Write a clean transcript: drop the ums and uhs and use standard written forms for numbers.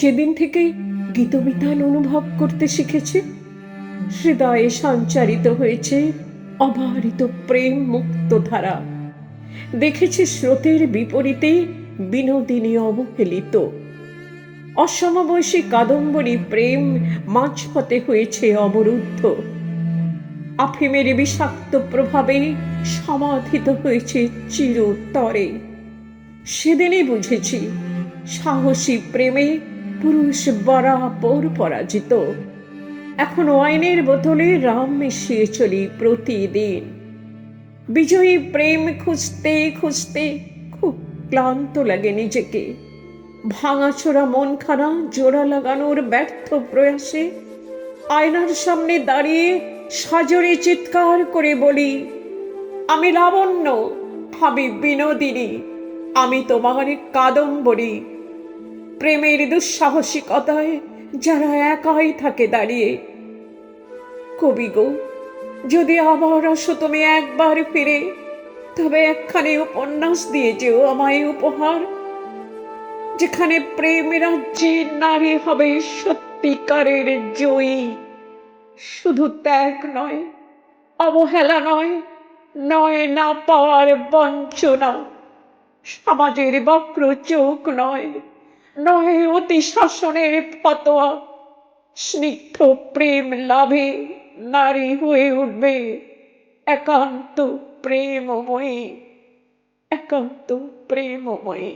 যেদিন থেকে গীতবিতান অনুভব করতে শিখেছে, হৃদয়ে সঞ্চারিত হয়েছে অবারিত প্রেম মুক্ত ধারা। দেখেছে স্রোতের বিপরীতে বিনোদিনী অবহেলিত। অসমবয়সী কাদম্বরী প্রেম মাঝপথে হয়েছে অবরুদ্ধ। আফিমের বিষাক্ত প্রভাবে সমাধিত হয়েছে চিরতরে। সেদিনই বুঝেছি, সাহসী প্রেমে পুরুষ বরাবর পরাজিত। এখন ওয়াইনের বোতলে রাম মিশিয়ে চলি প্রতিদিন। বিজয়ী প্রেম খুঁজতে খুঁজতে খুব ক্লান্ত লাগে নিজেকে। ভাঙাচোরা মনখানা জোড়া লাগানোর ব্যর্থ প্রয়াসে আয়নার সামনে দাঁড়িয়ে সাজরে চিৎকার করে বলি, আমি লাবণ্য, আমি বিনোদিনী, আমি তোমার কাদম্বরী। প্রেমের দুঃসাহসিকতায় যারা একাই থাকে দাঁড়িয়ে। কবি গো, যদি আবার আসো তুমি একবার ফিরে, তবে একখানি উপন্যাস দিয়ে যেও আমায় উপহার, যেখানে প্রেম রাজ্যে নারী হবে সত্যিকারের জয়ী। শুধু ত্যাগ নয়, অবহেলা নয়, নয় না পাওয়ার বঞ্চনা, সমাজের বক্র চোখ নয়, নয় অতি শাসনের ফতোয়া। স্নিগ্ধ প্রেম লাভে নারী হয়ে উঠবে একান্ত প্রেমময়ী, একান্ত প্রেমময়ী।